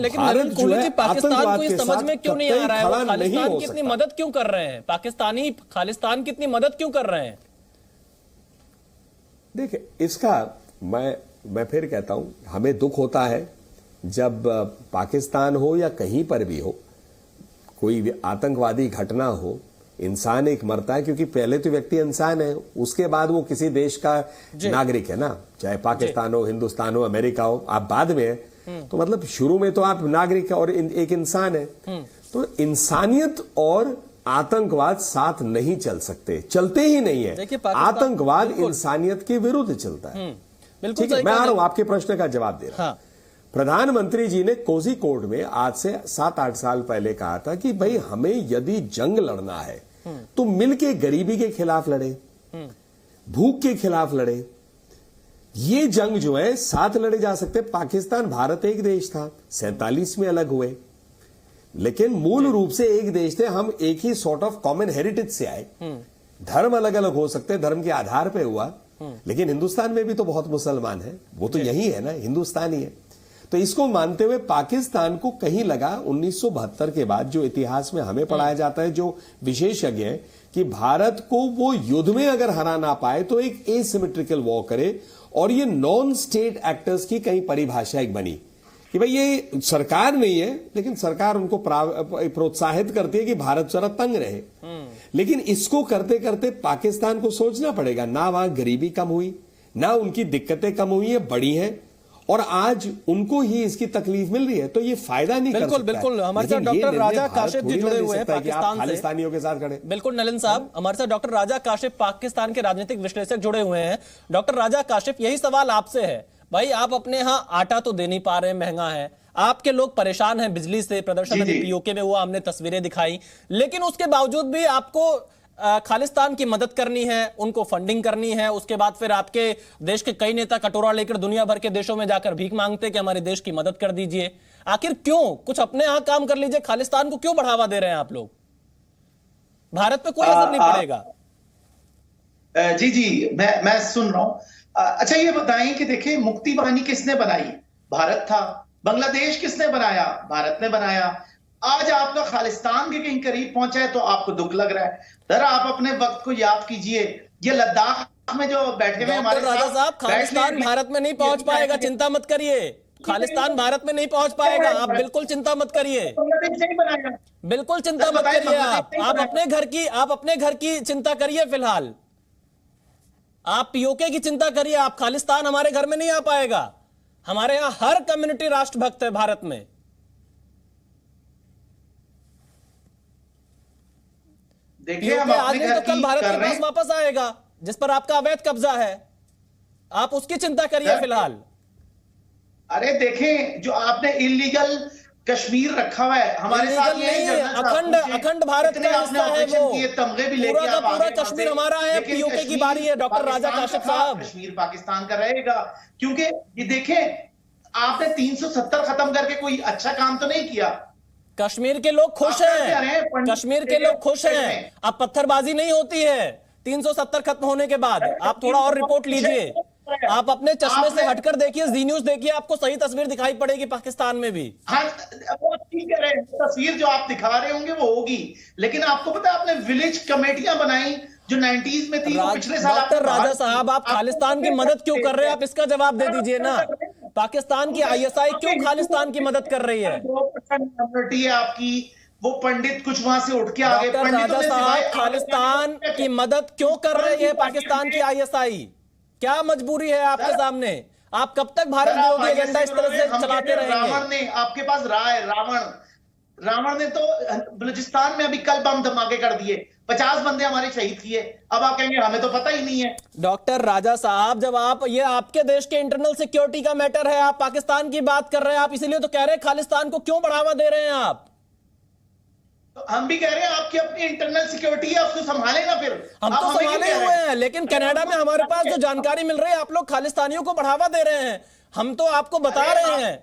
लेकिन नलिन कोहली जी, पाकिस्तान को ये समझ में क्यों नहीं आ रहा है वो खालिस्तान की इतनी मदद क्यों कर रहे हैं? पाकिस्तानी खालिस्तान की इतनी मदद क्यों कर रहे हैं? देखिए, इसका मैं फिर कहता हूं, हमें दुख होता है जब पाकिस्तान हो या कहीं पर भी हो, कोई आतंकवादी घटना हो, इंसान एक मरता है, क्योंकि पहले तो व्यक्ति इंसान है, उसके बाद वो किसी देश का नागरिक है ना, चाहे पाकिस्तान हो, हिंदुस्तान हो, अमेरिका हो, आप बाद में है। तो मतलब शुरू में तो आप नागरिक और एक इंसान है। तो इंसानियत और आतंकवाद साथ नहीं चल सकते, चलते ही नहीं है। आतंकवाद इंसानियत के विरुद्ध चलता है। ठीक है, मैं आ रहा हूं आपके प्रश्न का जवाब दे रहा हूं। प्रधानमंत्री जी ने कोझिकोड में आज से 7-8 साल पहले कहा था कि भाई हमें यदि जंग लड़ना है तो मिलके गरीबी के खिलाफ लड़े, भूख के खिलाफ लड़े। ये जंग जो है साथ लड़े जा सकते। पाकिस्तान भारत एक देश था, 47 में अलग हुए, लेकिन मूल रूप से एक देश थे। हम एक ही सॉर्ट ऑफ कॉमन हेरिटेज से आए। धर्म अलग अलग हो सकते, धर्म के आधार पर हुआ, लेकिन हिंदुस्तान में भी तो बहुत मुसलमान है, वो तो यही है ना, हिंदुस्तानी है। तो इसको मानते हुए पाकिस्तान को कहीं लगा 1972 के बाद, जो इतिहास में हमें पढ़ाया जाता है, जो विशेषज्ञ है, कि भारत को वो युद्ध में अगर हरा ना पाए तो एक एसिमेट्रिकल वॉर करे। और ये नॉन स्टेट एक्टर्स की कहीं परिभाषा एक बनी कि भाई ये सरकार नहीं है, लेकिन सरकार उनको प्रोत्साहित करती है कि भारत जरा तंग रहे। लेकिन इसको करते करते पाकिस्तान को सोचना पड़ेगा, ना वहां गरीबी कम हुई, ना उनकी दिक्कतें कम हुई है, बड़ी हैं, और आज उनको ही इसकी तकलीफ मिल रही है। तो ये फायदा नहीं कर सकता। बिल्कुल हमारे साथ डॉक्टर राजा काशिफ जी जुड़े हुए हैं पाकिस्तान से। खालिस्तानियों के साथ खड़े। बिल्कुल नलिन साहब, हमारे साथ डॉक्टर राजा काशिफ पाकिस्तान के राजनीतिक विश्लेषक जुड़े हुए हैं। डॉक्टर राजा काशिफ, यही सवाल आपसे है। भाई आप अपने यहाँ आटा तो दे नहीं पा रहे, महंगा है, आपके लोग परेशान हैं बिजली से, प्रदर्शन अभी पीओके में हुआ, हमने तस्वीरें दिखाई, लेकिन उसके बावजूद भी आपको खालिस्तान की मदद करनी है, उनको फंडिंग करनी है। उसके बाद फिर आपके देश के कई नेता कटोरा लेकर दुनिया भर के देशों में जाकर भीख मांगते कि हमारे देश की मदद कर दीजिए। आखिर क्यों? कुछ अपने यहां काम कर लीजिए। खालिस्तान को क्यों बढ़ावा दे रहे हैं आप लोग? भारत पे कोई असर नहीं पड़ेगा। जी मैं सुन रहा हूं। अच्छा ये बताएं कि देखिए, मुक्ति वाहिनी किसने बनाई? भारत था। बांग्लादेश किसने बनाया? भारत ने बनाया। आज आपका खालिस्तान के कहीं करीब पहुंचा है तो आपको दुख लग रहा है। जरा आप अपने वक्त को याद कीजिए, ये लद्दाख में जो बैठे हुए हमारे राजा साहब, खालिस्तान भारत में नहीं पहुंच पाएगा, चिंता मत करिए। खालिस्तान भारत में नहीं पहुंच पाएगा, आप बिल्कुल चिंता मत करिए, बिल्कुल चिंता मत करिए। आप अपने घर की चिंता करिए। फिलहाल आप पीओके की चिंता करिए, आप खालिस्तान हमारे घर में नहीं आ पाएगा। हमारे यहां हर कम्युनिटी राष्ट्रभक्त है भारत में। देखिए, हम अपने घर तो कल भारत के पास वापस आएगा, जिस पर आपका अवैध कब्जा है। आप उसकी चिंता करिए फिलहाल। अरे देखें, जो आपने इलीगल कश्मीर रखा हुआ है, हमारे साथ नहीं है, अखंड भारत का हिस्सा है वो। तमगे भी पूरा का पूरा कश्मीर हमारा है। पीओके की बारी है डॉक्टर राजा काशिफ साहब। कश्मीर पाकिस्तान का रहेगा, क्योंकि ये देखें, आपने 370 खत्म करके कोई अच्छा काम तो नहीं किया। कश्मीर के लोग खुश हैं, कश्मीर के लोग खुश हैं। अब पत्थरबाजी नहीं होती है 370 खत्म होने के बाद। आप थोड़ा और रिपोर्ट लीजिए, आप अपने चश्मे से हटकर देखिए, जी न्यूज देखिए, आपको सही तस्वीर दिखाई पड़ेगी पाकिस्तान में भी। हाँ, वो ठीक है, तस्वीर जो आप दिखा रहे होंगे वो होगी, लेकिन आपको पता है आपने विलेज कमेटियां बनाई जो 90s में थी, पिछले साल। डॉक्टर राजा साहब, आप खालिस्तान की मदद क्यों कर रहे हैं? आप इसका जवाब दे दीजिए ना। पाकिस्तान की आईएसआई क्यों खालिस्तान की मदद कर रही है? 2% कम्युनिटी है आपकी, वो पंडित कुछ वहां से उठ के आ गए। डॉक्टर राजा साहब, खालिस्तान की मदद क्यों कर रही है पाकिस्तान की आईएसआई? क्या मजबूरी है आपके सामने? आप कब तक भारत विरोधी एजेंडा इस तरह से चलाते रहेंगे? रावण ने आपके पास राय, रावण ने तो बलूचिस्तान में अभी कल बम धमाके कर दिए, 50 बंदे हमारे शहीद किए। अब आप कहेंगे हमें तो पता ही नहीं है। डॉक्टर राजा साहब, जब आप ये आपके देश के इंटरनल सिक्योरिटी का मैटर है, आप पाकिस्तान की बात कर रहे हैं, आप इसीलिए तो कह रहे हैं खालिस्तान को क्यों बढ़ावा दे रहे हैं आप? हम भी कह रहे हैं आपकी अपनी इंटरनल सिक्योरिटी है, उसको संभाले ना। फिर हम तो संभाले हुए हैं, लेकिन कनाडा में हमारे पास जो जानकारी मिल रही है, आप लोग खालिस्तानियों को बढ़ावा दे रहे हैं। हम तो आपको बता रहे हैं।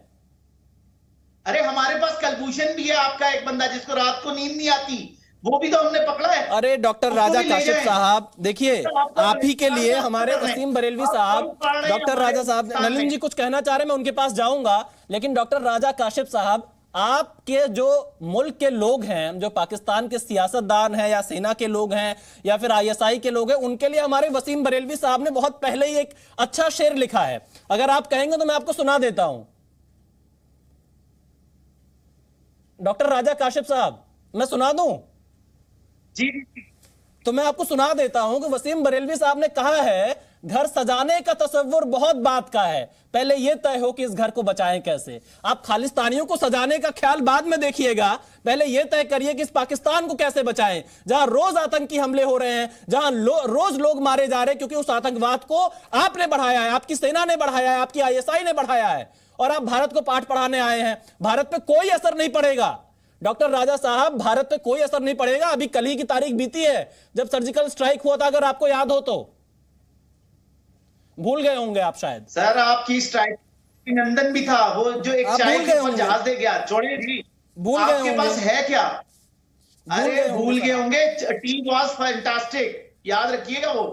अरे हमारे पास कलभूषण भी है, आपका एक बंदा जिसको रात को नींद नहीं आती, वो भी तो हमने पकड़ा है। अरे डॉक्टर राजा काशिफ साहब, देखिए, आप ही के लिए हमारे वसीम बरेलवी साहब, डॉक्टर राजा साहब, नलिन जी कुछ कहना चाह रहे हैं, मैं उनके पास जाऊंगा, लेकिन डॉक्टर राजा काशिफ साहब, आपके जो मुल्क के लोग हैं, जो पाकिस्तान के सियासतदान हैं या सेना के लोग हैं या फिर आईएसआई के लोग हैं, उनके लिए हमारे वसीम बरेलवी साहब ने बहुत पहले ही एक अच्छा शेर लिखा है। अगर आप कहेंगे तो मैं आपको सुना देता हूं। डॉक्टर राजा काशिफ साहब, मैं सुना दूं? जी तो मैं आपको सुना देता हूं कि वसीम बरेलवी साहब ने कहा है, घर सजाने का तसव्वुर बहुत बात का है, पहले यह तय हो कि इस घर को बचाएं कैसे। आप खालिस्तानियों को सजाने का ख्याल बाद में देखिएगा, पहले यह तय करिए कि इस पाकिस्तान को कैसे बचाएं, जहां रोज आतंकी हमले हो रहे हैं, जहां रोज लोग मारे जा रहे हैं, क्योंकि उस आतंकवाद को आपने बढ़ाया है, आपकी सेना ने बढ़ाया है, आपकी आईएसआई ने बढ़ाया है, और आप भारत को पाठ पढ़ाने आए हैं। भारत पे कोई असर नहीं पड़ेगा डॉक्टर राजा साहब, भारत पे कोई असर नहीं पड़ेगा। अभी कल ही की तारीख बीती है जब सर्जिकल स्ट्राइक हुआ था, अगर आपको याद हो तो। भूल गए होंगे आप शायद। सर, आपकी स्ट्राइक अभिनंदन भी था, वो जो एक चाय के ऊपर जहाज दे गया, छोड़े जी, भूल गए आपके पास है क्या? अरे भूल गए होंगे। टीम वाज फैंटास्टिक, याद रखिएगा। वो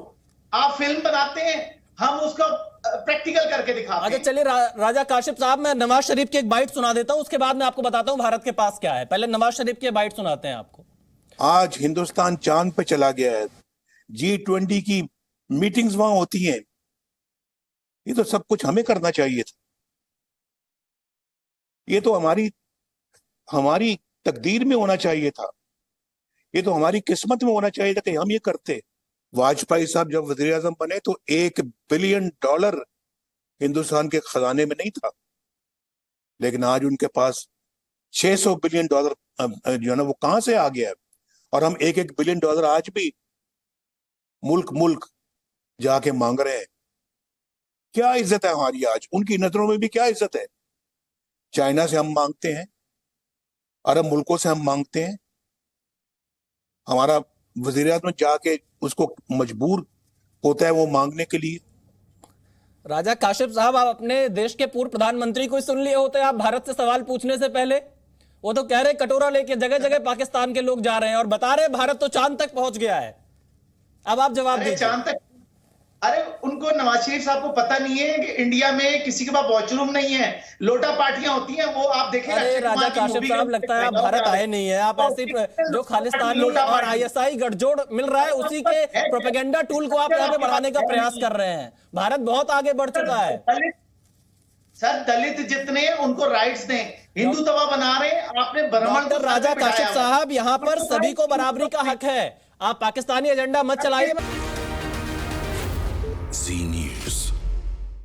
आप फिल्म बनाते हैं, हम उसको प्रैक्टिकल करके दिखाते हैं। अच्छा चलिए राजा काशिफ साहब, मैं नवाज शरीफ की एक बाइट सुना देता हूं, उसके बाद मैं आपको बताता हूं भारत के पास क्या है। पहले नवाज शरीफ की बाइट सुनाते हैं आपको। आज हिंदुस्तान चांद पे चला गया है, G20 की मीटिंग्स वहां होती हैं, ये तो सब कुछ हमें करना चाहिए था। ये तो हमारी तकदीर में होना चाहिए था, ये तो हमारी किस्मत में होना चाहिए था कि हम ये करते। वाजपेयी साहब जब वजीर आजम बने तो $1 बिलियन हिंदुस्तान के खजाने में नहीं था, लेकिन आज उनके पास $600 बिलियन जो है ना, वो कहां से आ गया है। और हम $1 बिलियन आज भी मुल्क जाके मांग रहे हैं। क्या इज्जत है हमारी आज? उनकी नजरों में भी क्या इज्जत है? चाइना से हम मांगते हैं, अरब मुल्कों से हम मांगते हैं, हमारा वजीर आज़म जाके उसको मजबूर होता है वो मांगने के लिए। राजा काशिफ साहब, आप अपने देश के पूर्व प्रधानमंत्री को सुन लिए होते आप भारत से सवाल पूछने से पहले। वो तो कह रहे कटोरा लेके जगह जगह पाकिस्तान के लोग जा रहे हैं और बता रहे भारत तो चांद तक पहुंच गया है। अब आप जवाब दीजिए। चांद तक? अरे उनको, नवाज शरीफ साहब को पता नहीं है कि इंडिया में किसी के पास वॉशरूम नहीं है, लोटा पार्टियां होती हैं। वो आप देखें। अरे राजा काशिफ साहब, लगता है आप भारत आए नहीं है। आप ऐसे जो खालिस्तानी और आईएसआई गठजोड़ मिल रहा है, उसी के प्रोपेगेंडा टूल को आप यहाँ पे बढ़ाने का प्रयास कर रहे हैं। भारत बहुत आगे बढ़ चुका है। सर, दलित जितने हैं उनको राइट्स दें, हिंदुत्व बना रहे हैं आपने। डॉक्टर राजा काशिफ साहब, यहाँ पर सभी को बराबरी का हक है। आप पाकिस्तानी एजेंडा मत चलाइए।